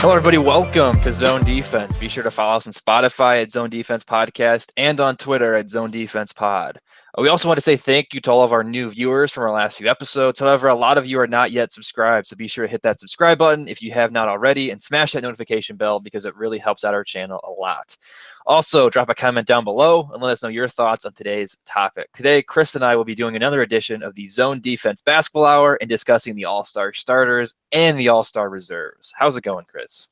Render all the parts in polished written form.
Hello, everybody. Welcome to Zone Defense. Be sure to follow us on Spotify at Zone Defense Podcast and on Twitter at Zone Defense Pod. We also want to say thank you to all of our new viewers from our last few episodes. However, a lot of you are not yet subscribed, so be sure to hit that subscribe button if you have not already and smash that notification bell because it really helps out our channel a lot. Also, drop a comment down below and let us know your thoughts on today's topic. Today, Chris and I will be doing another edition of the Zone Defense Basketball Hour and discussing the All-Star starters and the All-Star reserves. How's it going, Chris?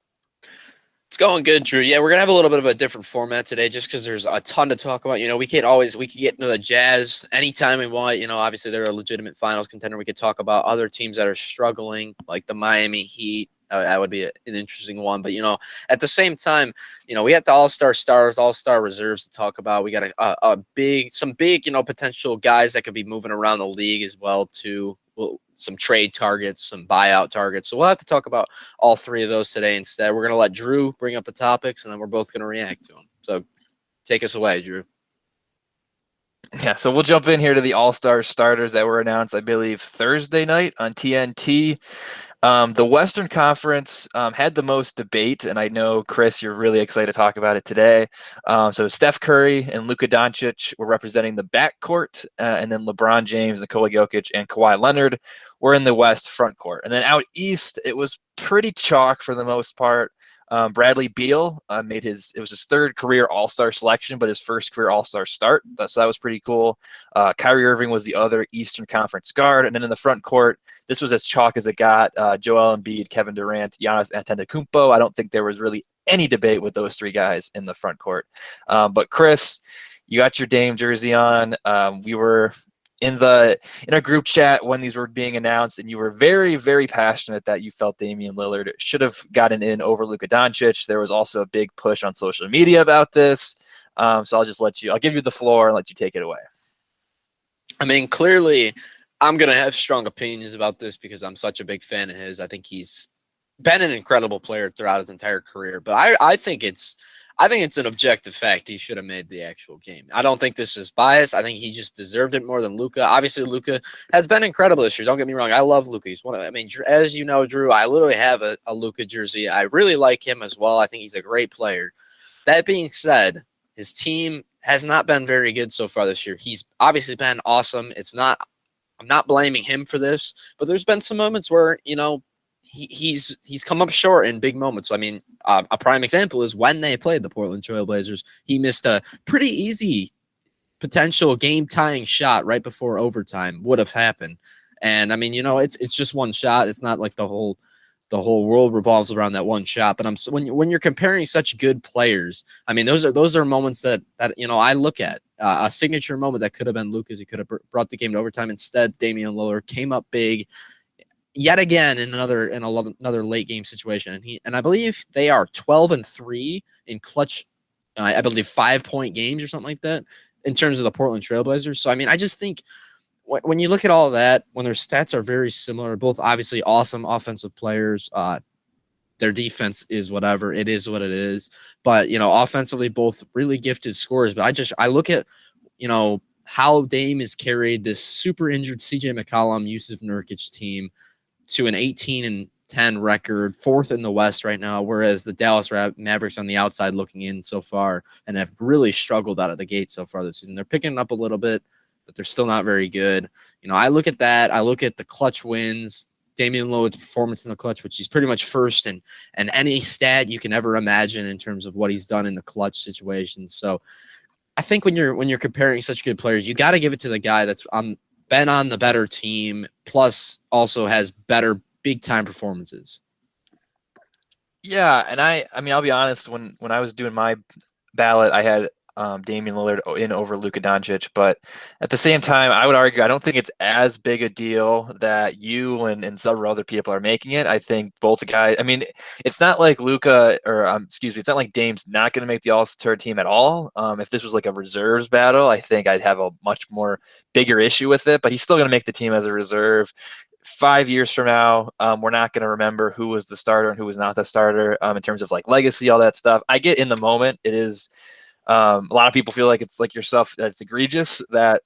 It's going good, Drew. Yeah, we're gonna have a little bit of a different format today, just because there's a ton to talk about. We can get into the Jazz anytime we want. Obviously they're a legitimate finals contender. We could talk about other teams that are struggling, like the Miami Heat. That would be an interesting one. But at the same time, we got the All-Star stars, All-Star reserves to talk about. We got some big, potential guys that could be moving around the league as well too. Some trade targets, some buyout targets. So we'll have to talk about all three of those today instead. We're going to let Drew bring up the topics, and then we're both going to react to them. So take us away, Drew. Yeah, so we'll jump in here to the All-Star starters that were announced, I believe, Thursday night on TNT. The Western Conference had the most debate, and I know, Chris, you're really excited to talk about it today. So Steph Curry and Luka Doncic were representing the backcourt, and then LeBron James, Nikola Jokic, and Kawhi Leonard were in the West front court. And then out East, it was pretty chalk for the most part. Bradley Beal it was his third career All-Star selection, but his first career All-Star start. So that was pretty cool. Kyrie Irving was the other Eastern Conference guard. And then in the front court, this was as chalk as it got. Joel Embiid, Kevin Durant, Giannis Antetokounmpo. I don't think there was really any debate with those three guys in the front court. But Chris, you got your Dame jersey on. We were in a group chat when these were being announced, and you were very, very passionate that you felt Damian Lillard should have gotten in over Luka Doncic. There was also a big push on social media about this. So I'll give you the floor and let you take it away. I mean, clearly I'm going to have strong opinions about this because I'm such a big fan of his. I think he's been an incredible player throughout his entire career, but I think it's an objective fact he should have made the actual game. I don't think this is bias. I think he just deserved it more than Luka. Obviously, Luka has been incredible this year. Don't get me wrong. I love Luka. As you know, Drew, I literally have a Luka jersey. I really like him as well. I think he's a great player. That being said, his team has not been very good so far this year. He's obviously been awesome. I'm not blaming him for this, but there's been some moments where, he's come up short in big moments. I mean, a prime example is when they played the Portland Trail Blazers. He missed a pretty easy potential game-tying shot right before overtime would have happened. And I mean, it's just one shot. It's not like the whole world revolves around that one shot. But when you're comparing such good players, I mean, those are moments that I look at. A signature moment that could have been Luka's. He could have brought the game to overtime. Instead, Damian Lillard came up big yet again in another late game situation, and I believe they are 12-3 in clutch. I believe 5-point games or something like that in terms of the Portland Trailblazers. So I mean, I just think when you look at all of that, when their stats are very similar, both obviously awesome offensive players. Their defense is whatever. It is what it is. But, offensively, both really gifted scorers. But I look at, how Dame has carried this super injured CJ McCollum, Yusuf Nurkic team to an 18-10 record, fourth in the West right now, whereas the Dallas Mavericks on the outside looking in so far and have really struggled out of the gate so far this season. They're picking it up a little bit, but they're still not very good. I look at that. I look at the clutch wins, Damian Lillard's performance in the clutch, which he's pretty much first in any stat you can ever imagine in terms of what he's done in the clutch situation. So I think when you're comparing such good players, you got to give it to the guy that's been on the better team, plus also has better big time performances. Yeah, and I mean, I'll be honest. When I was doing my ballot, I had Damian Lillard in over Luka Doncic, but at the same time, I would argue I don't think it's as big a deal that you and several other people are making it. I think both guys. I mean, it's not like Luka it's not like Dame's not going to make the All-Star team at all. If this was like a reserves battle, I think I'd have a much more bigger issue with it. But he's still going to make the team as a reserve. 5 years from now, we're not going to remember who was the starter and who was not the starter in terms of like legacy, all that stuff. I get in the moment, it is. A lot of people feel like it's like yourself. It's egregious that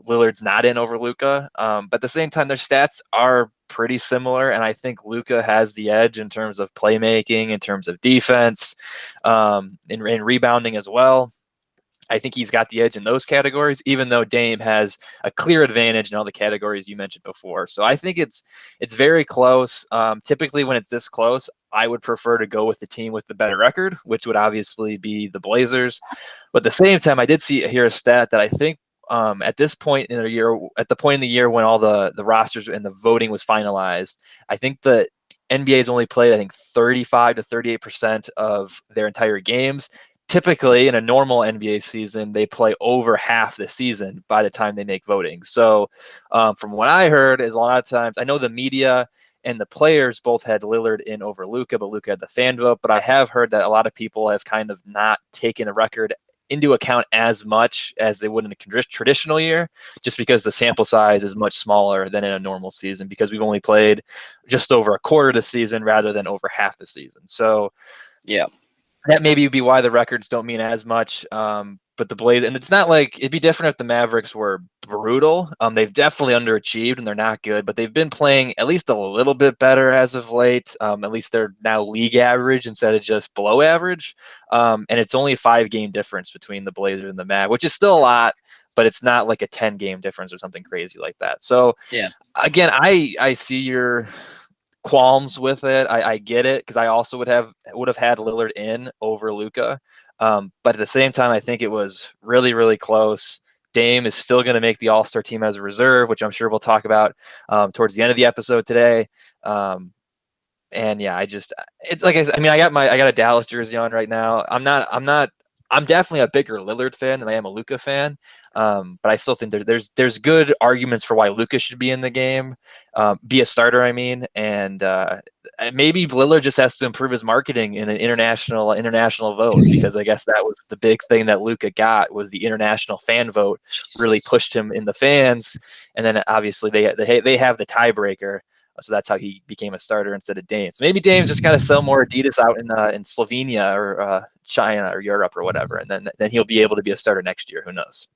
Lillard's not in over Luka. But at the same time, their stats are pretty similar, and I think Luka has the edge in terms of playmaking, in terms of defense, and rebounding as well. I think he's got the edge in those categories, even though Dame has a clear advantage in all the categories you mentioned before. So I think it's very close. Typically, when it's this close, I would prefer to go with the team with the better record, which would obviously be the Blazers. But at the same time, I did see here a stat that I think at this point in the year, at the point in the year when all the rosters and the voting was finalized, I think the NBA has only played, I think, 35 to 38% of their entire games. Typically, in a normal NBA season, they play over half the season by the time they make voting. So, from what I heard, is a lot of times I know the media and the players both had Lillard in over Luka, but Luka had the fan vote. But I have heard that a lot of people have kind of not taken the record into account as much as they would in a traditional year, just because the sample size is much smaller than in a normal season, because we've only played just over a quarter of the season rather than over half the season. So, Yeah. that maybe would be why the records don't mean as much. But the Blaze, and it's not like it'd be different if the Mavericks were brutal. They've definitely underachieved and they're not good, but they've been playing at least a little bit better as of late. At least they're now league average instead of just below average. And it's only a 5-game difference between the Blazers and the Mav, which is still a lot, but it's not like a 10-game difference or something crazy like that. So Yeah. again, I see your qualms with it. I get it, because I also would have had Lillard in over Luka. But at the same time, I think it was really, really close. Dame is still going to make the All-Star team as a reserve, which I'm sure we'll talk about towards the end of the episode today. And yeah, it's like I mean, I got a Dallas jersey on right now. I'm definitely a bigger Lillard fan than I am a Luka fan. But I still think there's good arguments for why Luka should be in the game, be a starter. I mean, and maybe Lillard just has to improve his marketing in an international vote, because I guess that was the big thing that Luka got, was the international fan vote really Jesus. pushed him in the fans, and then obviously they have the tiebreaker. So that's how he became a starter instead of Dame. So maybe Dame's just got to sell more Adidas out in Slovenia or China or Europe or whatever, and then he'll be able to be a starter next year. Who knows?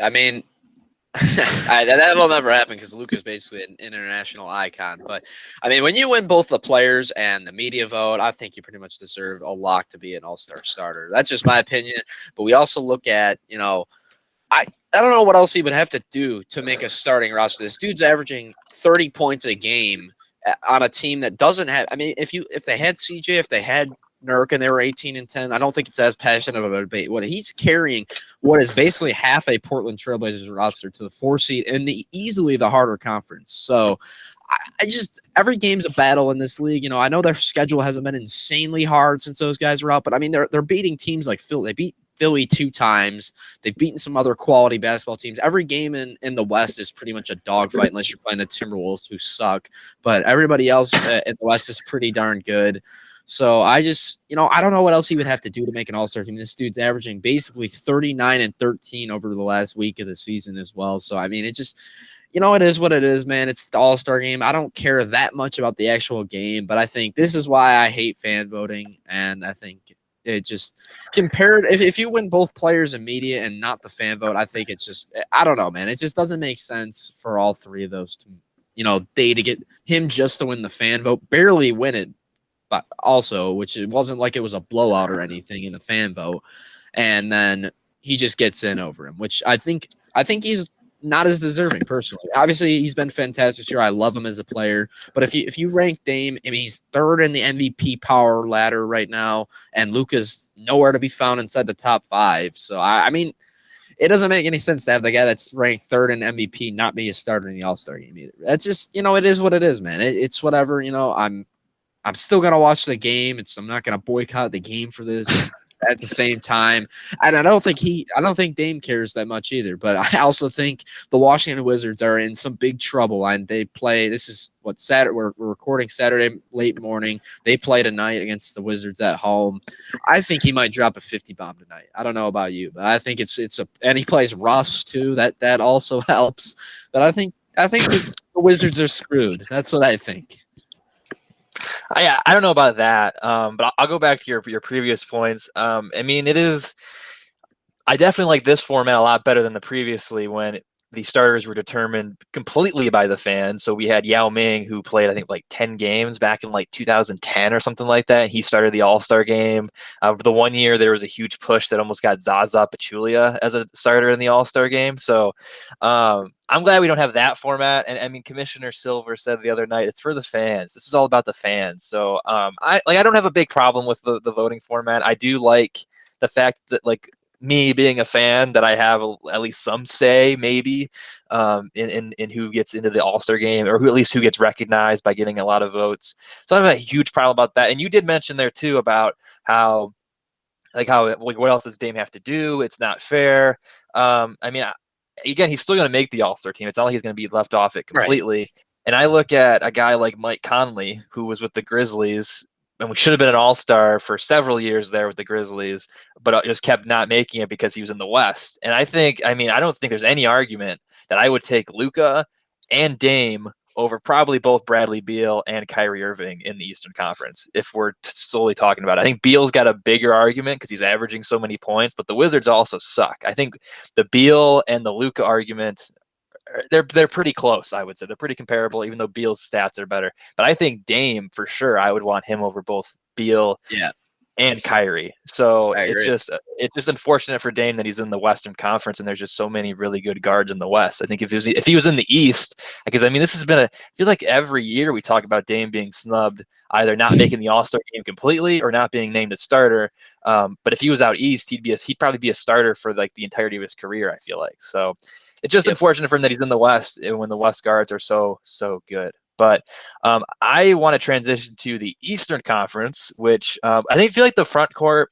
I mean, that'll never happen because Luka's basically an international icon. But I mean, when you win both the players and the media vote, I think you pretty much deserve a lock to be an all-star starter. That's just my opinion. But we also look at, I don't know what else he would have to do to make a starting roster. This dude's averaging 30 points a game on a team that doesn't have. I mean, if they had CJ, if they had Nurk and they were 18-10, I don't think it's as passionate of a debate. What he's carrying, what is basically half a Portland Trailblazers roster to the 4 seed in easily the harder conference. So I just every game's a battle in this league. I know their schedule hasn't been insanely hard since those guys were out, but I mean they're beating teams like Philly. They beat Philly 2 times. They've beaten some other quality basketball teams. Every game in the West is pretty much a dogfight unless you're playing the Timberwolves, who suck. But everybody else in the West is pretty darn good. So I just, I don't know what else he would have to do to make an all-star team. This dude's averaging basically 39-13 over the last week of the season as well. So, I mean, it just, it is what it is, man. It's the all-star game. I don't care that much about the actual game, but I think this is why I hate fan voting. And I think it just compared, if you win both players and media and not the fan vote, I think it's just, I don't know, man. It just doesn't make sense for all three of those to, they to get him just to win the fan vote, barely win it, but also, which it wasn't like it was a blowout or anything in the fan vote. And then he just gets in over him, which I think he's not as deserving personally. Obviously, he's been fantastic this year. I love him as a player. But if you rank Dame, I mean, he's third in the MVP power ladder right now, and Luka's nowhere to be found inside the top 5. So I mean, it doesn't make any sense to have the guy that's ranked third in MVP not be a starter in the All-Star game either. That's just, it is what it is, man. It's whatever. I'm still gonna watch the game. I'm not gonna boycott the game for this. At the same time, and I don't think Dame cares that much either. But I also think the Washington Wizards are in some big trouble, and they play. This is what Saturday. We're recording Saturday late morning. They play tonight against the Wizards at home. I think he might drop a 50 bomb tonight. I don't know about you, but I think and he plays Russ too. That also helps. But I think the Wizards are screwed. That's what I think. I don't know about that, but I'll go back to your previous points. I mean, I definitely like this format a lot better than the previously, when the starters were determined completely by the fans. So we had Yao Ming, who played, I think, like 10 games back in like 2010 or something like that. He started the All-Star game. The one year there was a huge push that almost got Zaza Pachulia as a starter in the All-Star game. So I'm glad we don't have that format. And I mean, Commissioner Silver said the other night, it's for the fans. This is all about the fans. So I don't have a big problem with the voting format. I do like the fact that, like, me being a fan, that I have at least some say, maybe, in who gets into the All-Star game, or who at least who gets recognized by getting a lot of votes. So I have a huge problem about that. And you did mention there too about how what else does Dame have to do? It's not fair. I mean, again, he's still going to make the All-Star team. It's not like he's going to be left off it Right. completely. And I look at a guy like Mike Conley, who was with the Grizzlies, and we should have been an All-Star for several years there with the Grizzlies, but just kept not making it because he was in the West. And I don't think there's any argument that I would take Luka and Dame over probably both Bradley Beal and Kyrie Irving in the Eastern Conference, if we're solely talking about it. I think Beal's got a bigger argument because he's averaging so many points, but the Wizards also suck. I think the Beal and the Luka argument, they're pretty close, I would say. They're pretty comparable, even though Beal's stats are better. But I think Dame, for sure, I would want him over both Beal Yeah, and Kyrie. So I agree. it's just unfortunate for Dame that he's in the Western Conference and there's just so many really good guards in the West. I think if he was in the East, because I mean this has been I feel like every year we talk about Dame being snubbed, either not making the All-Star game completely or not being named a starter. But if he was out East, he'd probably be a starter for like the entirety of his career, I feel like. So it's just Yep. unfortunate for him that he's in the West when the West guards are so good. But I want to transition to the Eastern Conference, which I feel like the front court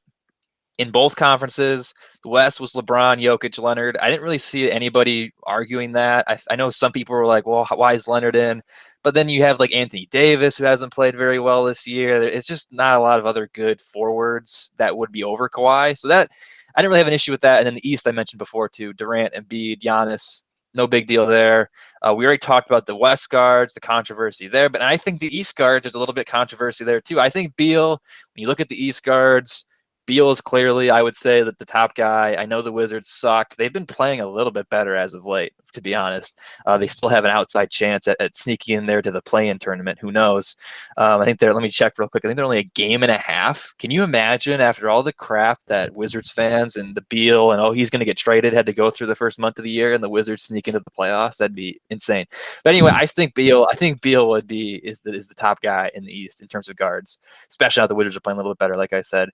in both conferences, the West was LeBron, Jokic, Leonard. I didn't really see anybody arguing that. I know some people were like, well, why is Leonard in? But then you have like Anthony Davis, who hasn't played very well this year. It's just not a lot of other good forwards that would be over Kawhi. So that I didn't really have an issue with that. And then the East I mentioned before too, Durant, Embiid, Giannis, no big deal there. We already talked about the West guards, the controversy there, but I think the East guards, there's a little bit controversy there too. I think Beal, when you look at the East guards, Beal is clearly, I would say, that the top guy. I know the Wizards suck. They've been playing a little bit better as of late, to be honest. They still have an outside chance at sneaking in there to the play-in tournament. Who knows? I think let me check real quick. I think they're only a game and a half. Can you imagine, after all the crap that Wizards fans and the Beal and, oh, he's going to get traded, had to go through the first month of the year, and the Wizards sneak into the playoffs? That'd be insane. But anyway, I think Beal is the top guy in the East in terms of guards, especially now the Wizards are playing a little bit better, like I said.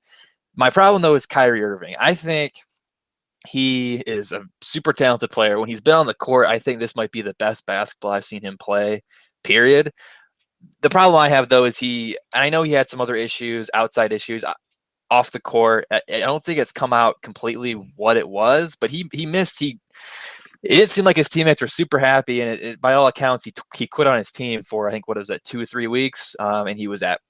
My problem, though, is Kyrie Irving. I think he is a super talented player. When he's been on the court, I think this might be the best basketball I've seen him play, period. The problem I have, though, is and I know he had some other issues, outside issues off the court. I don't think it's come out completely what it was, but he missed. It didn't seem like his teammates were super happy, and by all accounts, he quit on his team for, I think, what was that, 2 or 3 weeks, and he was at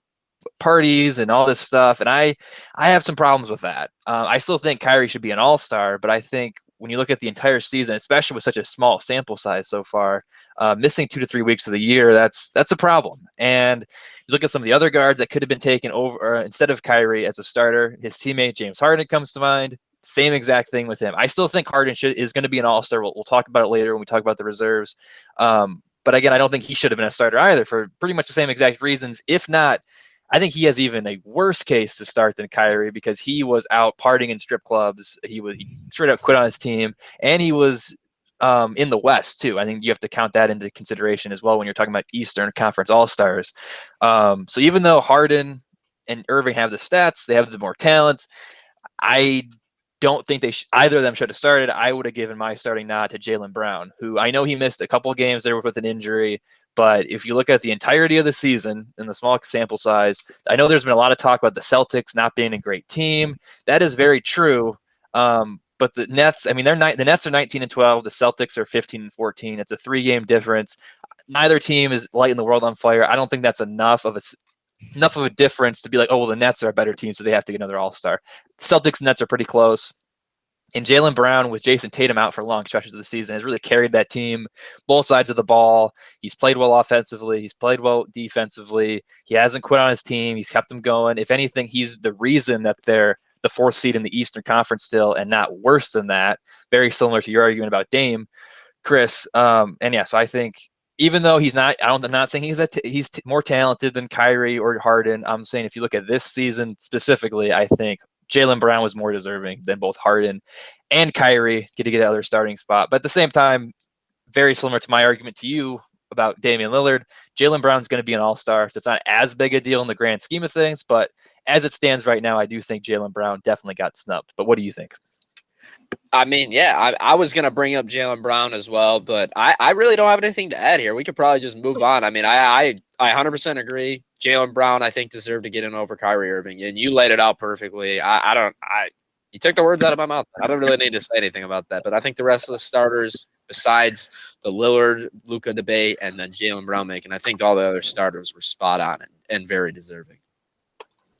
parties and all this stuff, and I have some problems with that. I still think Kyrie should be an all-star, but I think when you look at the entire season, especially with such a small sample size so far, missing 2 to 3 weeks of the year, that's a problem. And you look at some of the other guards that could have been taken over instead of Kyrie as a starter. His teammate James Harden comes to mind. Same exact thing with him. I still think Harden is going to be an all-star. We'll talk about it later when we talk about the reserves. But again, I don't think he should have been a starter either for pretty much the same exact reasons. If not, I think he has even a worse case to start than Kyrie, because he was out partying in strip clubs. He straight up quit on his team, and he was in the West too. I think you have to count that into consideration as well when you're talking about Eastern Conference All-Stars. So even though Harden and Irving have the stats, they have the more talent, I don't think either of them should have started. I would have given my starting nod to Jaylen Brown, who I know he missed a couple of games there with an injury. But if you look at the entirety of the season and the small sample size, I know there's been a lot of talk about the Celtics not being a great team. That is very true. But the Nets, I mean, the Nets are 19-12. The Celtics are 15-14. It's a 3-game difference. Neither team is lighting the world on fire. I don't think that's enough of a difference to be like, oh, well, the Nets are a better team, so they have to get another All-Star. The Celtics and Nets are pretty close. And Jaylen Brown, with Jason Tatum out for long stretches of the season, has really carried that team, both sides of the ball. He's played well offensively. He's played well defensively. He hasn't quit on his team. He's kept them going. If anything, he's the reason that they're the 4th seed in the Eastern Conference still, and not worse than that. Very similar to your argument about Dame. Chris. And yeah, so I think even though I'm not saying he's more talented than Kyrie or Harden. I'm saying if you look at this season specifically, I think Jaylen Brown was more deserving than both Harden and Kyrie get to get that other starting spot. But at the same time, very similar to my argument to you about Damian Lillard, Jaylen Brown's going to be an all-star. So it's not as big a deal in the grand scheme of things, but as it stands right now, I do think Jaylen Brown definitely got snubbed. But what do you think? I mean, yeah, I was going to bring up Jaylen Brown as well, but I really don't have anything to add here. We could probably just move on. I mean, I 100% agree. Jaylen Brown, I think, deserved to get in over Kyrie Irving, and you laid it out perfectly. You took the words out of my mouth. I don't really need to say anything about that, but I think the rest of the starters, besides the Lillard, Luka debate, and then Jaylen Brown making, I think all the other starters were spot on and very deserving.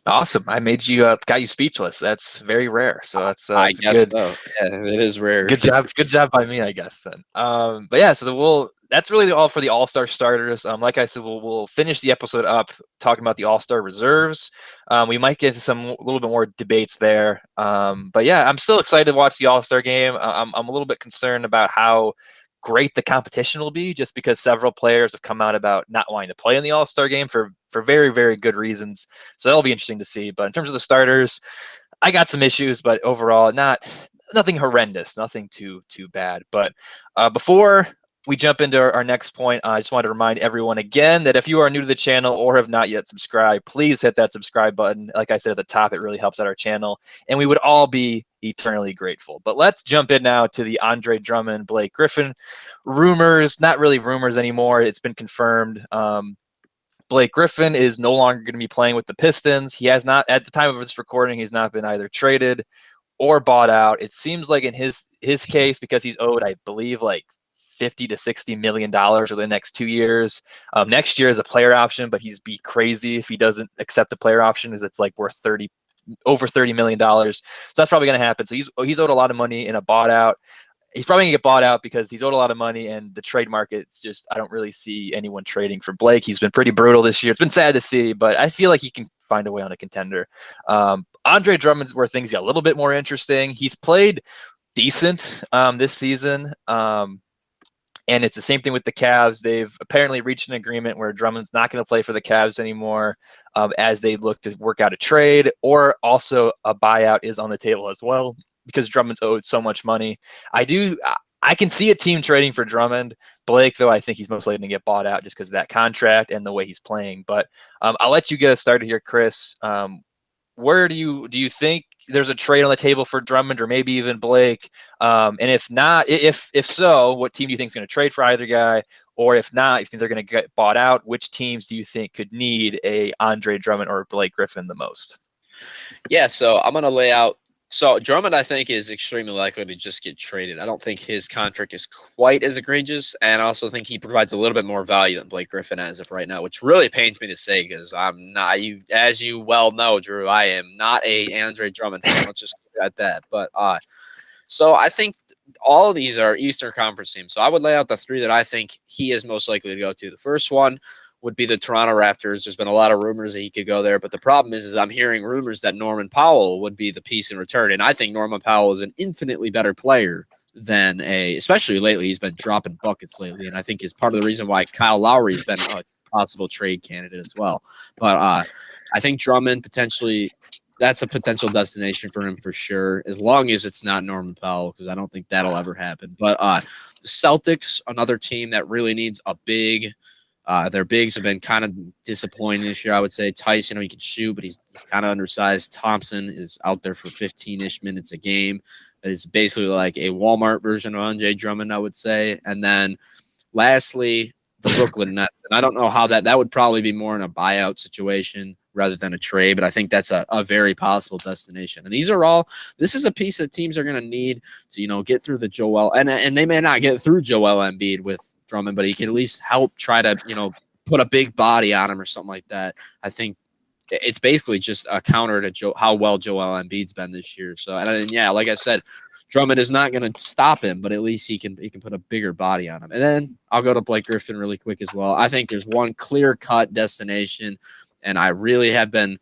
Awesome. I made you got you speechless. That's very rare. So I that's guess good. so. Yeah, it is rare. Good job. Good job by me, I guess then. But yeah, so that's really all for the All-Star starters. Like I said, we'll finish the episode up talking about the All-Star reserves. We might get into a little bit more debates there. But yeah, I'm still excited to watch the All-Star game. I'm a little bit concerned about how great the competition will be, just because several players have come out about not wanting to play in the All-Star game for very, very good reasons. So that'll be interesting to see. But in terms of the starters, I got some issues, but overall, nothing horrendous, nothing too bad. But before we jump into our next point, I just want to remind everyone again that if you are new to the channel or have not yet subscribed, please hit that subscribe button. Like I said at the top, it really helps out our channel, and we would all be eternally grateful. But let's jump in now to the Andre Drummond, Blake Griffin rumors. Not really rumors anymore. It's been confirmed. Blake Griffin is no longer going to be playing with the Pistons. He has not, at the time of this recording, he's not been either traded or bought out. It seems like in his case, because he's owed, I believe, like $50 to $60 million over the next 2 years. Next year is a player option, but he's be crazy if he doesn't accept the player option, as it's like worth over $30 million. So that's probably going to happen. So he's owed a lot of money in a bought out. He's probably gonna get bought out because he's owed a lot of money, and the trade market's just, I don't really see anyone trading for Blake. He's been pretty brutal this year. It's been sad to see, but I feel like he can find a way on a contender. Andre Drummond's where things get a little bit more interesting. He's played decent this season. And it's the same thing with the Cavs. They've apparently reached an agreement where Drummond's not going to play for the Cavs anymore, as they look to work out a trade, or also a buyout is on the table as well, because Drummond's owed so much money. I can see a team trading for Drummond. Blake, though, I think he's most likely to get bought out just because of that contract and the way he's playing. But I'll let you get us started here, Chris. Where do you think there's a trade on the table for Drummond or maybe even Blake? And if not, if so, what team do you think is going to trade for either guy? Or if not, if you think they're going to get bought out, which teams do you think could need a Andre Drummond or Blake Griffin the most? Yeah, so I'm going to lay out. So Drummond, I think, is extremely likely to just get traded. I don't think his contract is quite as egregious, and I also think he provides a little bit more value than Blake Griffin as of right now, which really pains me to say because I'm not, as you well know, Drew, I am not a Andre Drummond fan. Let's just leave it at that. But so I think all of these are Eastern Conference teams. So I would lay out the three that I think he is most likely to go to. The first one would be the Toronto Raptors. There's been a lot of rumors that he could go there, but the problem is I'm hearing rumors that Norman Powell would be the piece in return, and I think Norman Powell is an infinitely better player than especially lately. He's been dropping buckets lately, and I think is part of the reason why Kyle Lowry has been a possible trade candidate as well. But I think Drummond potentially, that's a potential destination for him for sure, as long as it's not Norman Powell, because I don't think that'll ever happen. But the Celtics, another team that really needs a big. Their bigs have been kind of disappointing this year, I would say. Tice, he can shoot, but he's kind of undersized. Thompson is out there for 15-ish minutes a game. It's basically like a Walmart version of Andre Drummond, I would say. And then lastly, the Brooklyn Nets. And I don't know how that would probably be more in a buyout situation rather than a trade, but I think that's a very possible destination. And this is a piece that teams are going to need to, get through the Joel. And they may not get through Joel Embiid with Drummond, but he can at least help try to, put a big body on him or something like that. I think it's basically just a counter to how well Joel Embiid's been this year. So, and yeah, like I said, Drummond is not going to stop him, but at least he can put a bigger body on him. And then I'll go to Blake Griffin really quick as well. I think there's one clear-cut destination, and I really have been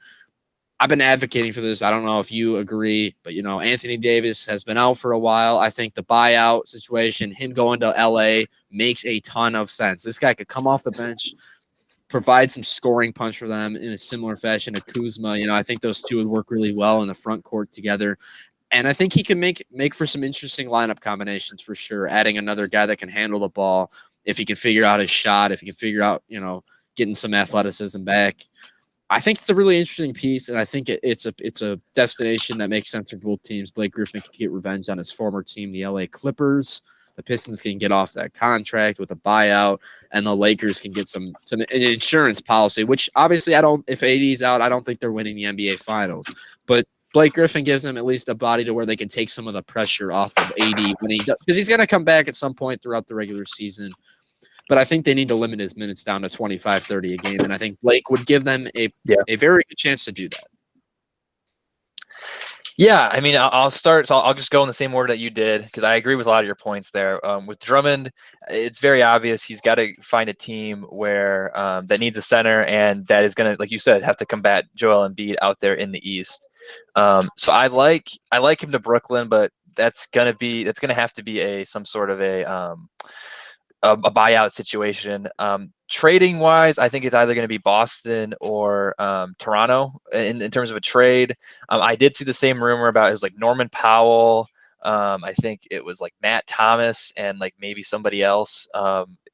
I've been advocating for this. I don't know if you agree, but Anthony Davis has been out for a while. I think the buyout situation, him going to LA, makes a ton of sense. This guy could come off the bench, provide some scoring punch for them in a similar fashion to Kuzma. I think those two would work really well in the front court together. And I think he can make for some interesting lineup combinations for sure. Adding another guy that can handle the ball, if he can figure out his shot, if he can figure out, getting some athleticism back. I think it's a really interesting piece, and I think it's a destination that makes sense for both teams. Blake Griffin can get revenge on his former team, the LA Clippers. The Pistons can get off that contract with a buyout, and the Lakers can get some an insurance policy. Which obviously, I don't. If AD's out, I don't think they're winning the NBA Finals. But Blake Griffin gives them at least a body to where they can take some of the pressure off of AD when he does, because he's going to come back at some point throughout the regular season. But I think they need to limit his minutes down to 25, 30 a game. And I think Blake would give them a very good chance to do that. Yeah, I mean, I'll start. So I'll just go in the same order that you did because I agree with a lot of your points there. With Drummond, it's very obvious he's got to find a team where that needs a center and that is going to, like you said, have to combat Joel Embiid out there in the East. So I like him to Brooklyn, but that's gonna have to be some sort of a buyout situation. Trading wise, I think it's either going to be Boston or Toronto in terms of a trade. I did see the same rumor about it was like Norman Powell. I think it was like Matt Thomas and like maybe somebody else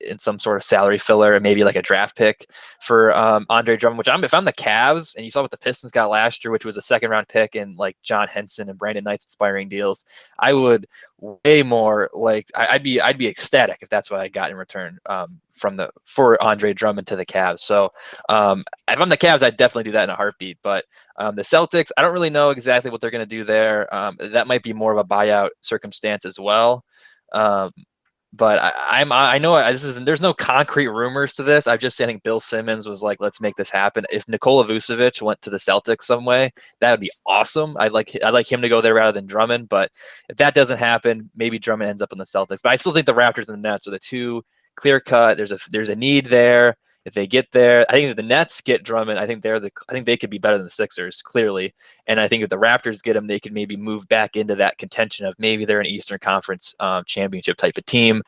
in some sort of salary filler and maybe like a draft pick for Andre Drummond. If I'm the Cavs and you saw what the Pistons got last year, which was a second round pick and like John Henson and Brandon Knight's expiring deals, I would way more like I'd be ecstatic if that's what I got in return for Andre Drummond to the Cavs. So if I'm the Cavs, I'd definitely do that in a heartbeat. But the Celtics, I don't really know exactly what they're going to do there. That might be more of a buyout circumstance as well. But I know there's no concrete rumors to this. I think Bill Simmons was like, let's make this happen. If Nikola Vucevic went to the Celtics some way, that would be awesome. I'd like him to go there rather than Drummond. But if that doesn't happen, maybe Drummond ends up in the Celtics. But I still think the Raptors and the Nets are the two clear cut. There's a need there. If they get there, I think if the Nets get Drummond, I think they could be better than the Sixers, clearly. And I think if the Raptors get him, they could maybe move back into that contention of maybe they're an Eastern Conference championship type of team.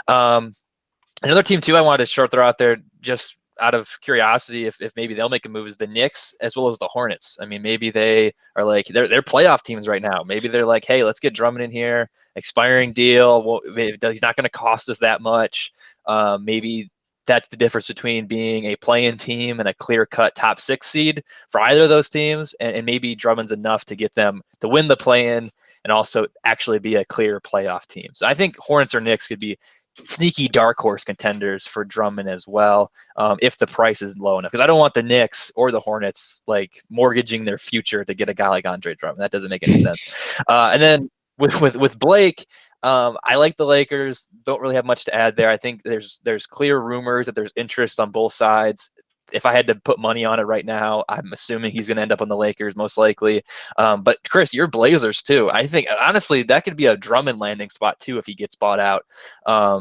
Another team too I wanted to throw out there just out of curiosity if maybe they'll make a move is the Knicks as well as the Hornets. I mean, maybe they are like they're playoff teams right now. Maybe they're like, hey, let's get Drummond in here, expiring deal. Well, he's not going to cost us that much. Maybe that's the difference between being a play-in team and a clear-cut top 6 seed for either of those teams, and maybe Drummond's enough to get them to win the play-in and also actually be a clear playoff team. So I think Hornets or Knicks could be sneaky dark horse contenders for Drummond as well, if the price is low enough. Because I don't want the Knicks or the Hornets like mortgaging their future to get a guy like Andre Drummond. That doesn't make any sense. And then with Blake, I like the Lakers. Don't really have much to add there. I think there's clear rumors that there's interest on both sides. If I had to put money on it right now, I'm assuming he's going to end up on the Lakers most likely. But Chris, your Blazers too. I think honestly that could be a Drummond landing spot too if he gets bought out. I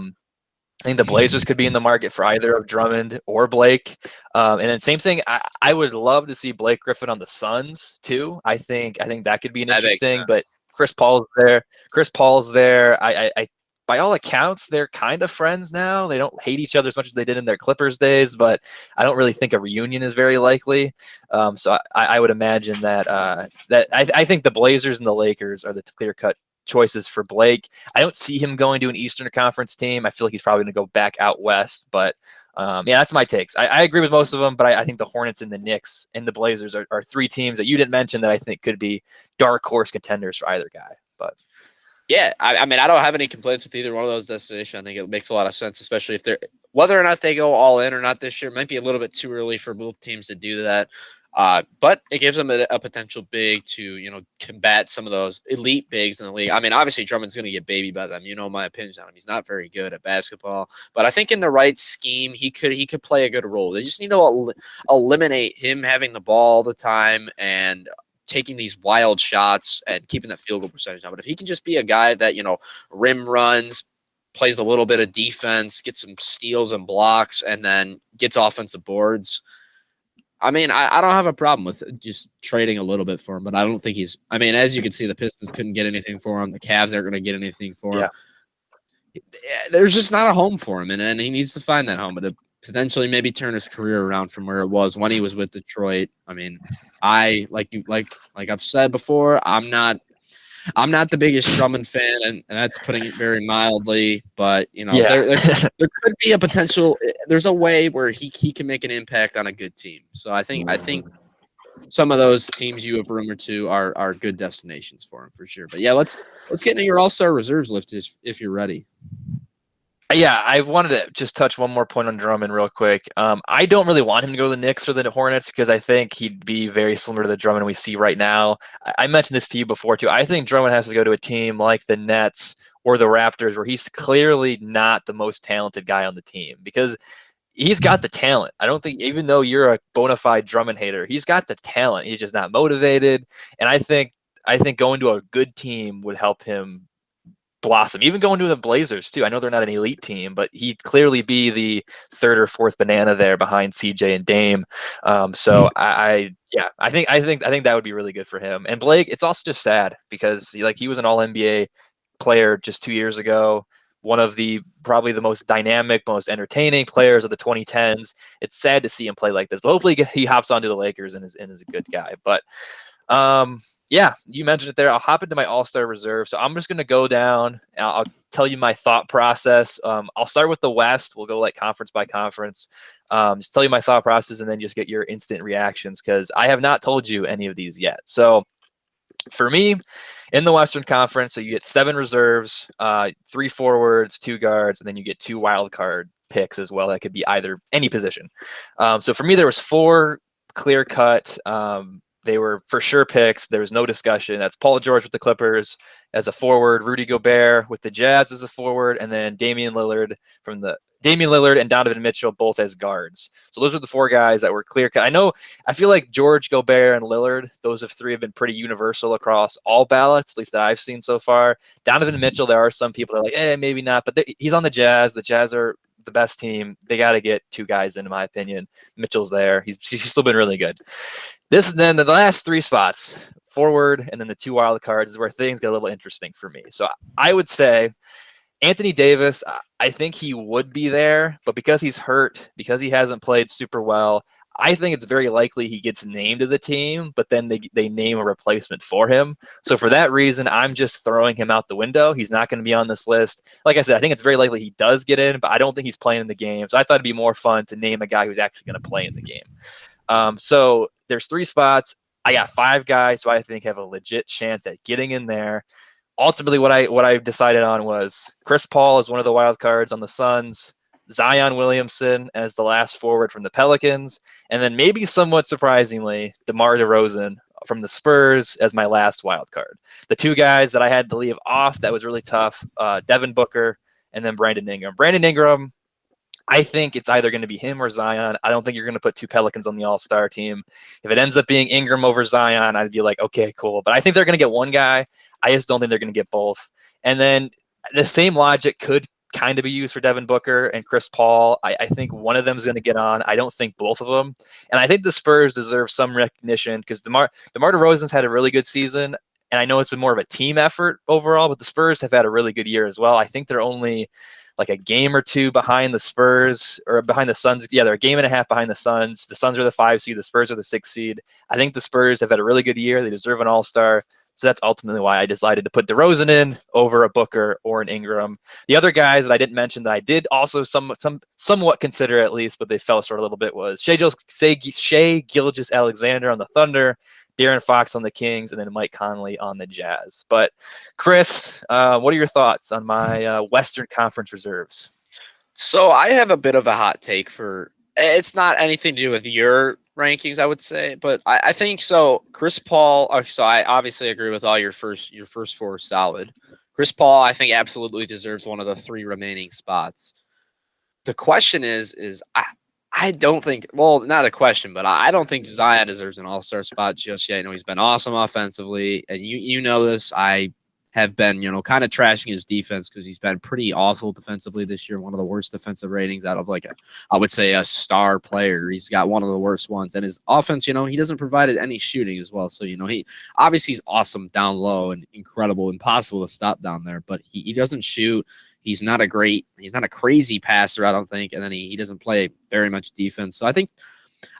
think the Blazers could be in the market for either of Drummond or Blake. And then same thing, I would love to see Blake Griffin on the Suns too. I think that could be an interesting. But Chris Paul's there. I by all accounts, they're kind of friends now. They don't hate each other as much as they did in their Clippers days, but I don't really think a reunion is very likely. So I would imagine that I think the Blazers and the Lakers are the clear-cut choices for Blake. I don't see him going to an Eastern Conference team. I feel like he's probably going to go back out west, but yeah, that's my takes. I agree with most of them, but I think the Hornets and the Knicks and the Blazers are 3 teams that you didn't mention that I think could be dark horse contenders for either guy. But yeah, I mean, I don't have any complaints with either one of those destinations. I think it makes a lot of sense, especially if they're whether or not they go all in or not this year. Might be a little bit too early for both teams to do that. But it gives them a potential big to, combat some of those elite bigs in the league. I mean, obviously Drummond's going to get babied by them. You know my opinions on him. He's not very good at basketball, but I think in the right scheme, he could play a good role. They just need to eliminate him having the ball all the time and taking these wild shots and keeping that field goal percentage down. But if he can just be a guy that, rim runs, plays a little bit of defense, gets some steals and blocks, and then gets offensive boards, I mean, I don't have a problem with just trading a little bit for him, but I don't think he's. I mean, as you can see, the Pistons couldn't get anything for him. The Cavs aren't going to get anything for him. Yeah. There's just not a home for him, and he needs to find that home, but to potentially maybe turn his career around from where it was when he was with Detroit. I mean, I like I've said before, I'm not the biggest Drummond fan, and that's putting it very mildly. But you know, Yeah. there could be a potential. There's a way where he can make an impact on a good team. So I think some of those teams you have rumored to are good destinations for him for sure. But yeah, let's get into your All-Star reserves list if you're ready. Yeah, I wanted to just touch one more point on Drummond real quick. I don't really want him to go to the Knicks or the Hornets because I think he'd be very similar to the Drummond we see right now. I mentioned this to you before too. I think Drummond has to go to a team like the Nets or the Raptors where he's clearly not the most talented guy on the team because he's got the talent. I don't think, even though you're a bona fide Drummond hater, he's got the talent. He's just not motivated. And I think going to a good team would help him blossom. Even going to the Blazers too. I know they're not an elite team, but he'd clearly be the third or fourth banana there behind CJ and Dame. So I think that would be really good for him. And Blake, it's also just sad because he was an All NBA player just 2 years ago. One of the probably the most dynamic, most entertaining players of the 2010s. It's sad to see him play like this, but hopefully he hops onto the Lakers and is a good guy. But yeah, you mentioned it there. I'll hop into my All-Star reserve. So I'm just going to go down and I'll tell you my thought process. I'll start with the West. We'll go like conference by conference. Just tell you my thought process and then just get your instant reactions because I have not told you any of these yet. So for me, in the Western Conference, so you get 7 reserves, 3 forwards, 2 guards, and then you get 2 wild card picks as well. That could be either any position. So for me, there was 4 clear cut. They were for sure picks. There was no discussion. That's Paul George with the Clippers as a forward, Rudy Gobert with the Jazz as a forward, and then Damian Lillard and Donovan Mitchell both as guards. So those are the 4 guys that were clear cut. I feel like George, Gobert, and Lillard, those 3 have been pretty universal across all ballots, at least that I've seen so far. Donovan Mitchell, there are some people that are like, maybe not, but he's on the Jazz. The Jazz are the best team. They got to get 2 guys in my opinion. Mitchell's there. He's still been really good. Then the last 3 spots, forward and then the 2 wild cards, is where things get a little interesting for me. So I would say Anthony Davis, I think he would be there, but because he's hurt, because he hasn't played super well, I think it's very likely he gets named to the team, but then they name a replacement for him. So for that reason, I'm just throwing him out the window. He's not going to be on this list. Like I said, I think it's very likely he does get in, but I don't think he's playing in the game. So I thought it'd be more fun to name a guy who's actually going to play in the game. So there's 3 spots. I got 5 guys who I think have a legit chance at getting in there. Ultimately, what I decided on was Chris Paul as one of the wild cards on the Suns, Zion Williamson as the last forward from the Pelicans, and then maybe somewhat surprisingly, DeMar DeRozan from the Spurs as my last wild card. The 2 guys that I had to leave off that was really tough, Devin Booker and then Brandon Ingram. Brandon Ingram, I think it's either going to be him or Zion. I don't think you're going to put 2 Pelicans on the All-Star team. If it ends up being Ingram over Zion, I'd be like, okay, cool. But I think they're going to get one guy. I just don't think they're going to get both. And then the same logic could kind of be used for Devin Booker and Chris Paul. I think one of them is going to get on. I don't think both of them. And I think the Spurs deserve some recognition because DeMar DeRozan's had a really good season. And I know it's been more of a team effort overall, but the Spurs have had a really good year as well. I think they're only like a game or 2 behind the Spurs or behind the Suns. Yeah, they're a game and a half behind the Suns. The Suns are the 5 seed. The Spurs are the 6 seed. I think the Spurs have had a really good year. They deserve an All-Star. So that's ultimately why I decided to put DeRozan in over a Booker or an Ingram. The other guys that I didn't mention that I did also somewhat consider at least, but they fell short a little bit was Shai Gilgeous-Alexander on the Thunder, De'Aaron Fox on the Kings, and then Mike Conley on the Jazz. But Chris, what are your thoughts on my Western Conference reserves? So I have a bit of a hot take for it's not anything to do with your rankings, I would say, but I think so. Chris Paul. So I obviously agree with all your first 4 solid. Chris Paul, I think absolutely deserves one of the 3 remaining spots. The question is I don't think. Well, not a question, but I don't think Zion deserves an All-Star spot just yet. I know he's been awesome offensively, and you know this. I have been, kind of trashing his defense because he's been pretty awful defensively this year. One of the worst defensive ratings out of I would say a star player. He's got one of the worst ones. And his offense, he doesn't provide any shooting as well. So, he obviously he's awesome down low and incredible, impossible to stop down there, but he doesn't shoot. He's not a crazy passer, I don't think. And then he doesn't play very much defense. So I think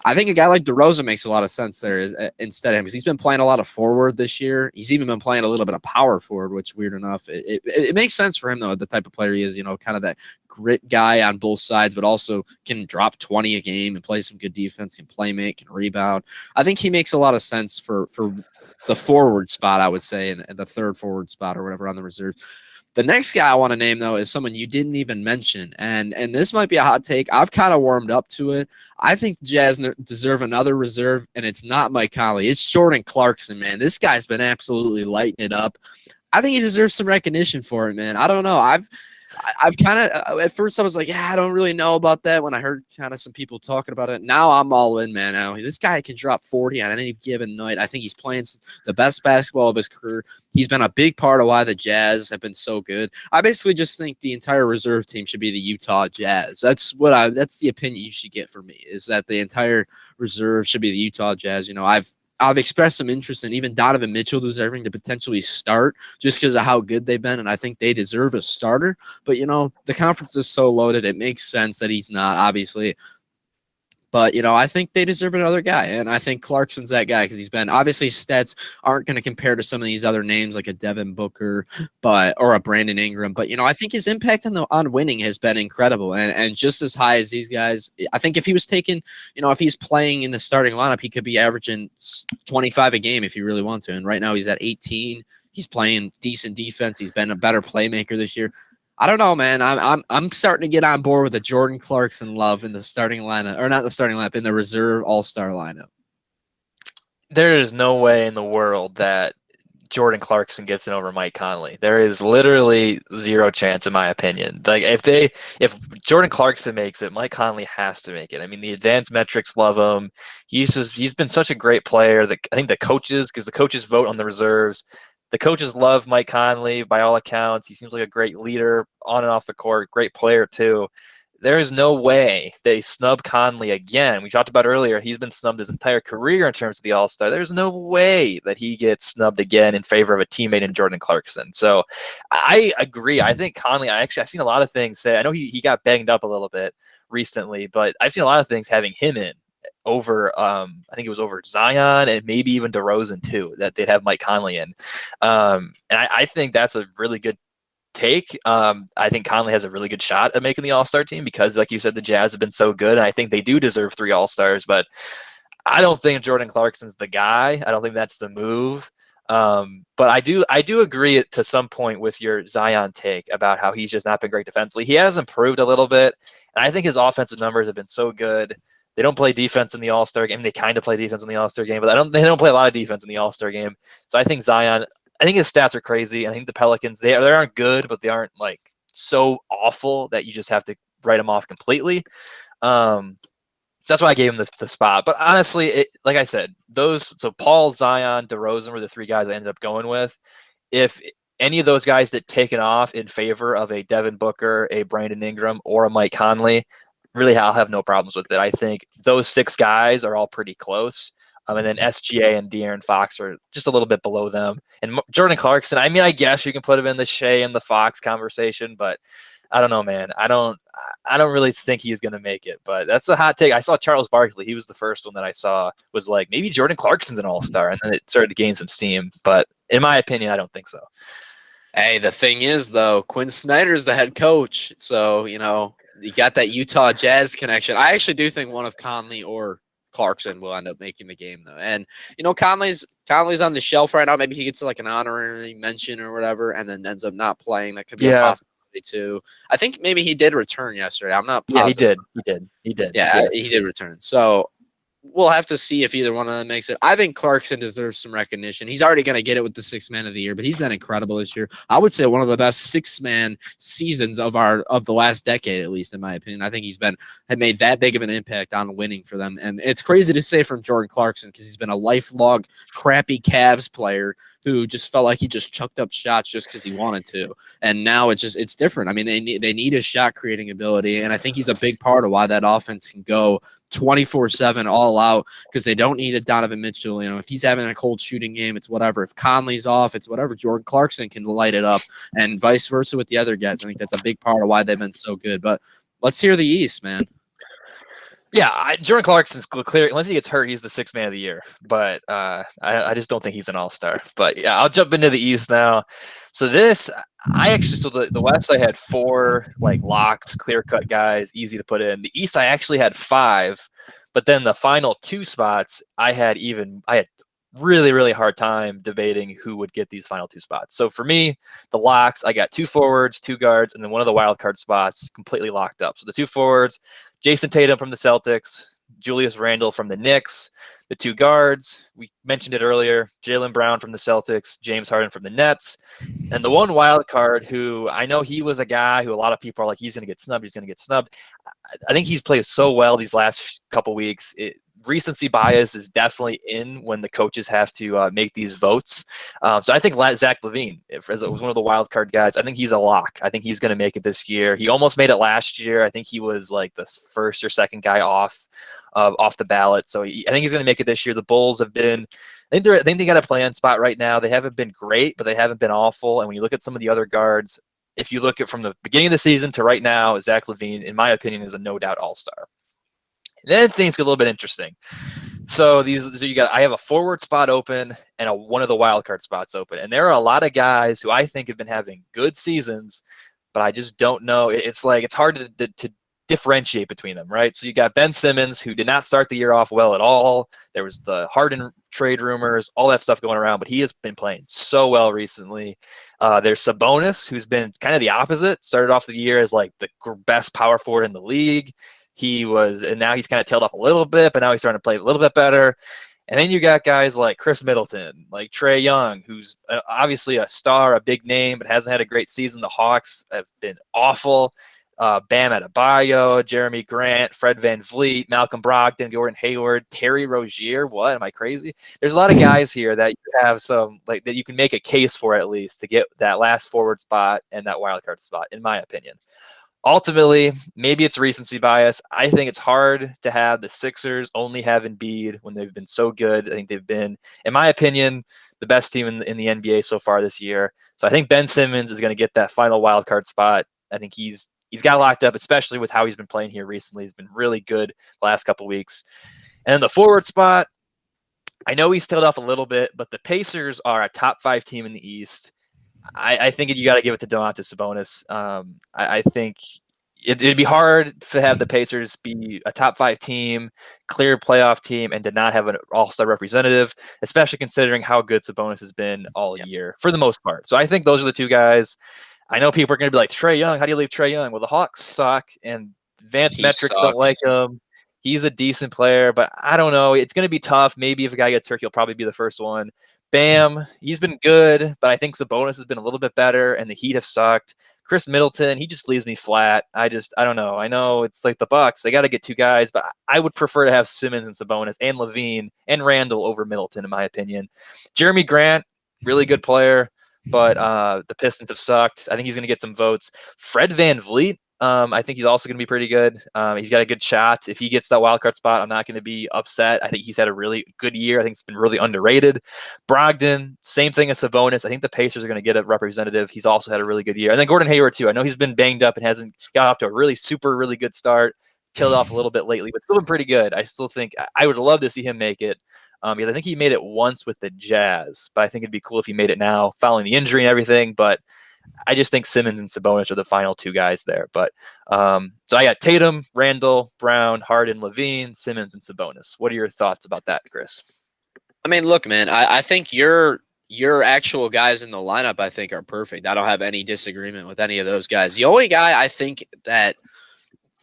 a guy like DeRozan makes a lot of sense there instead of him, because he's been playing a lot of forward this year. He's even been playing a little bit of power forward, which weird enough. It makes sense for him, though, the type of player he is, kind of that grit guy on both sides, but also can drop 20 a game and play some good defense, can play make, can rebound. I think he makes a lot of sense for the forward spot, I would say, and the third forward spot or whatever on the reserve. The next guy I want to name, though, is someone you didn't even mention, and this might be a hot take. I've kind of warmed up to it. I think the Jazz deserve another reserve, and it's not Mike Conley. It's Jordan Clarkson, man. This guy's been absolutely lighting it up. I think he deserves some recognition for it, man. I don't know. I've kind of, at first I was like, yeah, I don't really know about that when I heard kind of some people talking about it. Now I'm all in, man. Now this guy can drop 40 on any given night. I think he's playing the best basketball of his career. He's been a big part of why the Jazz have been so good. I basically just think the entire reserve team should be the Utah Jazz. That's the opinion you should get from me, is that the entire reserve should be the Utah Jazz. I've expressed some interest in even Donovan Mitchell deserving to potentially start just because of how good they've been, and I think they deserve a starter. But, the conference is so loaded, it makes sense that he's not, obviously. But, I think they deserve another guy, and I think Clarkson's that guy because he's been – obviously stats aren't going to compare to some of these other names like a Devin Booker or a Brandon Ingram. But, I think his impact on winning has been incredible and just as high as these guys. I think if he was taken – if he's playing in the starting lineup, he could be averaging 25 a game if he really wants to. And right now he's at 18. He's playing decent defense. He's been a better playmaker this year. I don't know, man. I'm starting to get on board with the Jordan Clarkson love in the starting lineup, or not the starting lineup, in the reserve all-star lineup. There is no way in the world that Jordan Clarkson gets in over Mike Conley. There is literally zero chance, in my opinion. Like if Jordan Clarkson makes it, Mike Conley has to make it. I mean, the advanced metrics love him. He's been such a great player. I think the coaches, because the coaches vote on the reserves. The coaches love Mike Conley by all accounts. He seems like a great leader on and off the court, great player too. There is no way they snub Conley again. We talked about earlier, he's been snubbed his entire career in terms of the All-Star. There's no way that he gets snubbed again in favor of a teammate in Jordan Clarkson. So I agree. I think Conley, I've seen a lot of things say, I know he got banged up a little bit recently, but I've seen a lot of things having him in over I think it was over Zion and maybe even DeRozan too, that they'd have Mike Conley in. And I think that's a really good take. I think Conley has a really good shot at making the All-Star team because, like you said, the Jazz have been so good. And I think they do deserve 3 All-Stars, but I don't think Jordan Clarkson's the guy. I don't think that's the move. But I do agree to some point with your Zion take about how he's just not been great defensively. He has improved a little bit, and I think his offensive numbers have been so good. They don't play defense in the All-Star game. They kind of play defense in the All-Star game, but they don't play a lot of defense in the All-Star game. So I think Zion, I think his stats are crazy. I think the Pelicans, they aren't good, but they aren't like so awful that you just have to write them off completely. So that's why I gave him the spot. But honestly, like I said, so Paul, Zion, DeRozan were the 3 guys I ended up going with. If any of those guys that taken off in favor of a Devin Booker, a Brandon Ingram, or a Mike Conley, really, I'll have no problems with it. I think those 6 guys are all pretty close. And then SGA and De'Aaron Fox are just a little bit below them. And Jordan Clarkson, I mean, I guess you can put him in the Shea and the Fox conversation, but I don't know, man. I don't really think he's going to make it, but that's a hot take. I saw Charles Barkley. He was the first one that I saw was like, maybe Jordan Clarkson's an all-star. And then it started to gain some steam. But in my opinion, I don't think so. Hey, the thing is, though, Quinn Snyder's the head coach. So, you got that Utah Jazz connection. I actually do think one of Conley or Clarkson will end up making the game, though. And, Conley's on the shelf right now. Maybe he gets like an honorary mention or whatever and then ends up not playing. That could be a possibility, too. I think maybe he did return yesterday. I'm not positive. Yeah, he did. Yeah, he did return. So, we'll have to see if either one of them makes it. I think Clarkson deserves some recognition. He's already going to get it with the Sixth Man of the Year, but he's been incredible this year. I would say one of the best six-man seasons of the last decade, at least in my opinion. I think had made that big of an impact on winning for them, and it's crazy to say from Jordan Clarkson because he's been a lifelong crappy Cavs player who just felt like he just chucked up shots just because he wanted to, and now it's different. I mean, they need his shot creating ability, and I think he's a big part of why that offense can go 24/7 all out because they don't need a Donovan Mitchell. You know, if he's having a cold shooting game, it's whatever. If Conley's off, it's whatever. Jordan Clarkson can light it up, and vice versa with the other guys. I think that's a big part of why they've been so good. But let's hear the East, man. Yeah, Jordan Clarkson's clear. Unless he gets hurt, he's the Sixth Man of the Year. But I just don't think he's an all-star. But yeah, I'll jump into the East now. So the West I had 4 like locks, clear-cut guys, easy to put in. The East I actually had 5, but then the final 2 spots I had really, really hard time debating who would get these final 2 spots. So for me, the locks, I got 2 forwards, 2 guards, and then one of the wild card spots completely locked up. So the 2 forwards, Jason Tatum from the Celtics, Julius Randle from the Knicks. The 2 guards, we mentioned it earlier, Jaylen Brown from the Celtics, James Harden from the Nets. And the one wild card who I know he was a guy who a lot of people are like, he's going to get snubbed. I think he's played so well these last couple weeks. Recency bias is definitely in when the coaches have to make these votes. So I think Zach LaVine, as one of the wild card guys, I think he's a lock. I think he's going to make it this year. He almost made it last year. I think he was like the first or second guy off the ballot. So I think he's going to make it this year. The Bulls have been, I think they got a play-in spot right now. They haven't been great, but they haven't been awful. And when you look at some of the other guards, if you look at from the beginning of the season to right now, Zach LaVine, in my opinion, is a no doubt all-star. And then things get a little bit interesting. So I have a forward spot open and one of the wild card spots open. And there are a lot of guys who I think have been having good seasons, but I just don't know. It's hard to differentiate between them, right? So you got Ben Simmons, who did not start the year off well at all. There was the Harden trade rumors, all that stuff going around, but he has been playing so well recently. There's Sabonis, who's been kind of the opposite. Started off the year as like the best power forward in the league. And now he's kind of tailed off a little bit, but now he's starting to play a little bit better. And then you got guys like Chris Middleton, like Trae Young, who's obviously a star, a big name, but hasn't had a great season. The Hawks have been awful. Bam Adebayo, Jeremy Grant, Fred VanVleet, Malcolm Brogdon, Gordon Hayward, Terry Rozier. What? Am I crazy? There's a lot of guys here that you have that you can make a case for at least to get that last forward spot and that wild card spot, in my opinion. Ultimately, maybe it's recency bias. I think it's hard to have the Sixers only have Embiid when they've been so good. I think they've been, in my opinion, the best team in the NBA so far this year. So I think Ben Simmons is going to get that final wild card spot. I think he's got locked up, especially with how he's been playing here recently. He's been really good the last couple weeks. And the forward spot, I know he's tailed off a little bit, but the Pacers are a top 5 team in the East. I think you got to give it to Domantas Sabonis. I think it'd be hard to have the Pacers be a top 5 team, clear playoff team, and to not have an all-star representative, especially considering how good Sabonis has been all year for the most part. So I think those are the 2 guys. I know people are going to be like, Trae Young, how do you leave Trae Young? Well, the Hawks suck, and advanced metrics don't like him. He's a decent player, but I don't know. It's going to be tough. Maybe if a guy gets hurt, he'll probably be the first one. Bam, he's been good, but I think Sabonis has been a little bit better, and the Heat have sucked. Chris Middleton, he just leaves me flat. I don't know. I know it's like the Bucks; they got to get 2 guys, but I would prefer to have Simmons and Sabonis and LaVine and Randall over Middleton, in my opinion. Jeremy Grant, really good player, but the Pistons have sucked. I think he's going to get some votes. Fred VanVleet, I think he's also going to be pretty good. He's got a good shot. If he gets that wild card spot, I'm not going to be upset. I think he's had a really good year. I think it's been really underrated. Brogdon, same thing as Sabonis. I think the Pacers are going to get a representative. He's also had a really good year. And then Gordon Hayward, too. I know he's been banged up and hasn't got off to a really good start. Tailed off a little bit lately, but still been pretty good. I still think I would love to see him make it. Because I think he made it once with the Jazz, but I think it'd be cool if he made it now following the injury and everything. But I just think Simmons and Sabonis are the final 2 guys there. But so I got Tatum, Randall, Brown, Harden, LaVine, Simmons, and Sabonis. What are your thoughts about that, Chris? I mean, look, man, I think your actual guys in the lineup, I think, are perfect. I don't have any disagreement with any of those guys. The only guy I think that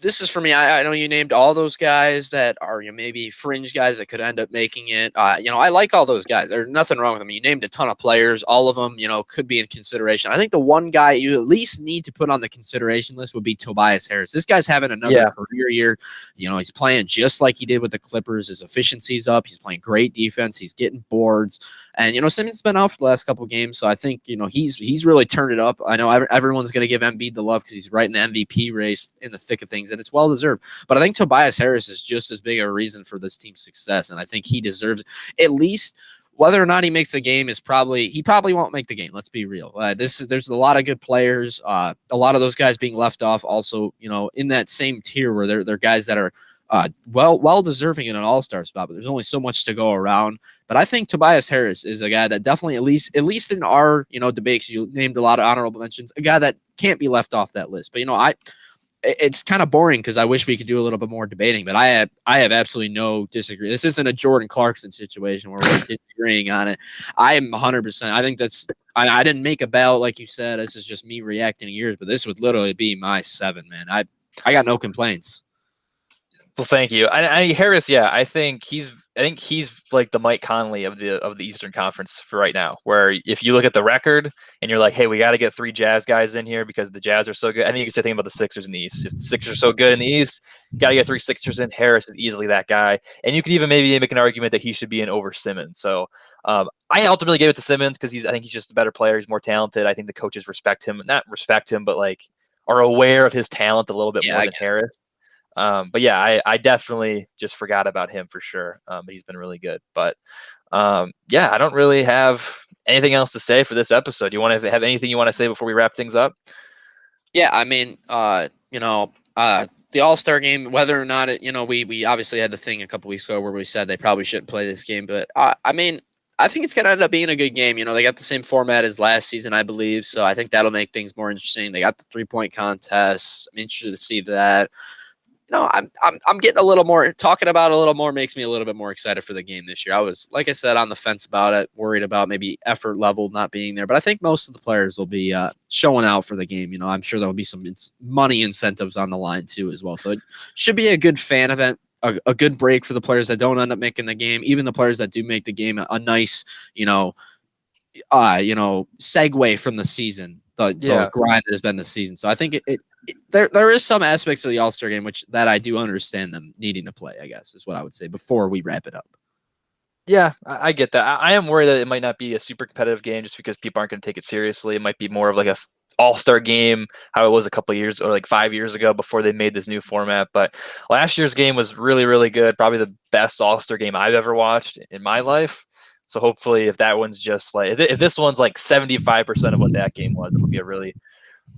this is for me. I know you named all those guys that are maybe fringe guys that could end up making it. I like all those guys. There's nothing wrong with them. You named a ton of players. All of them, could be in consideration. I think the one guy you at least need to put on the consideration list would be Tobias Harris. This guy's having another Yeah. career year. He's playing just like he did with the Clippers. His efficiency's up. He's playing great defense. He's getting boards. And Simmons been out for the last couple of games, so I think he's really turned it up. I know everyone's going to give Embiid the love because he's right in the MVP race in the thick of things, and it's well deserved. But I think Tobias Harris is just as big a reason for this team's success, and I think he deserves at least. Whether or not he makes the game he probably won't make the game. Let's be real. There's a lot of good players. A lot of those guys being left off also, in that same tier where they're guys that are well deserving in an all-star spot, but there's only so much to go around. But I think Tobias Harris is a guy that definitely, at least in our debates, you named a lot of honorable mentions, a guy that can't be left off that list. But it's kind of boring because I wish we could do a little bit more debating, but I have absolutely no disagree. This isn't a Jordan Clarkson situation where we're disagreeing on it. I am 100%. I think I didn't make a ballot like you said. This is just me reacting to yours, but this would literally be my 7, man. I got no complaints. Well, thank you. Harris, yeah, I think he's like the Mike Conley of the Eastern Conference for right now. Where if you look at the record and you're like, hey, we got to get 3 Jazz guys in here because the Jazz are so good. I think you can say thing about the Sixers in the East. If the Sixers are so good in the East, got to get 3 Sixers in. Harris is easily that guy, and you could even maybe make an argument that he should be in over Simmons. So I ultimately gave it to Simmons because I think he's just a better player. He's more talented. I think the coaches not respect him, but like are aware of his talent a little bit more than Harris. But yeah, I definitely just forgot about him for sure. He's been really good, but yeah, I don't really have anything else to say for this episode. Do you want to have anything you want to say before we wrap things up? Yeah, I mean, the All-Star game, whether or not we obviously had the thing a couple weeks ago where we said they probably shouldn't play this game, but I mean, I think it's going to end up being a good game. They got the same format as last season, I believe, so I think that'll make things more interesting. They got the 3-point contest. I'm interested to see that. I'm getting a little more talking about a little more makes me a little bit more excited for the game this year. I was, like I said, on the fence about it, worried about maybe effort level not being there, but I think most of the players will be showing out for the game. I'm sure there'll be some money incentives on the line too as well. So it should be a good fan event, a good break for the players that don't end up making the game, even the players that do make the game, a nice, segue from the season, the grind that has been the season. So I think there is some aspects of the All-Star game that I do understand them needing to play, I guess, is what I would say before we wrap it up. Yeah, I get that. I am worried that it might not be a super competitive game just because people aren't going to take it seriously. It might be more of like a All-Star game, how it was a couple of years or like 5 years ago before they made this new format. But last year's game was really, really good. Probably the best All-Star game I've ever watched in my life. So hopefully if that one's just like, if this one's like 75% of what that game was, it'll be a really,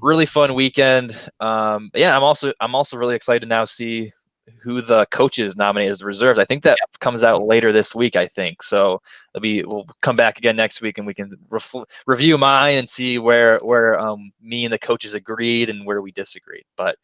really fun weekend. Yeah, I'm also really excited to now see who the coaches nominate as the reserves. I think that comes out later this week, I think. So we'll come back again next week and we can review mine and see where me and the coaches agreed and where we disagreed. But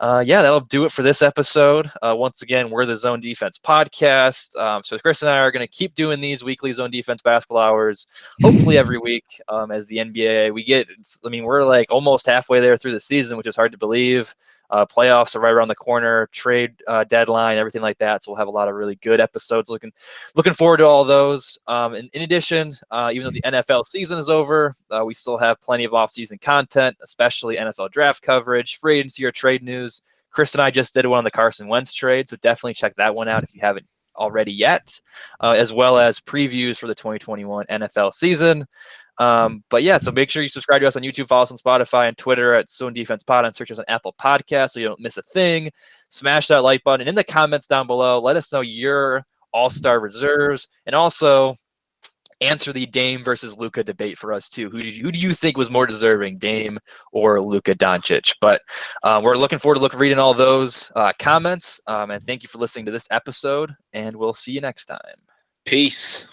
yeah, that'll do it for this episode. Once again, we're the Zone Defense Podcast. So Chris and I are going to keep doing these weekly Zone Defense basketball hours, hopefully every week as the NBA. We're like almost halfway there through the season, which is hard to believe. Playoffs are right around the corner, trade deadline, everything like that. So we'll have a lot of really good episodes. Looking forward to all those. And in addition, even though the NFL season is over, we still have plenty of off-season content, especially NFL draft coverage, free agency or trade news. Chris and I just did one on the Carson Wentz trade, so definitely check that one out if you haven't already yet, as well as previews for the 2021 NFL season. But yeah, so make sure you subscribe to us on YouTube, follow us on Spotify and Twitter at Zone Defense Pod, and search us on Apple Podcasts so you don't miss a thing. Smash that like button, and in the comments down below, let us know your All-Star reserves, and also answer the Dame versus Luka debate for us too. Who do you think was more deserving, Dame or Luka Doncic? But we're looking forward to reading all those comments. And thank you for listening to this episode, and we'll see you next time. Peace.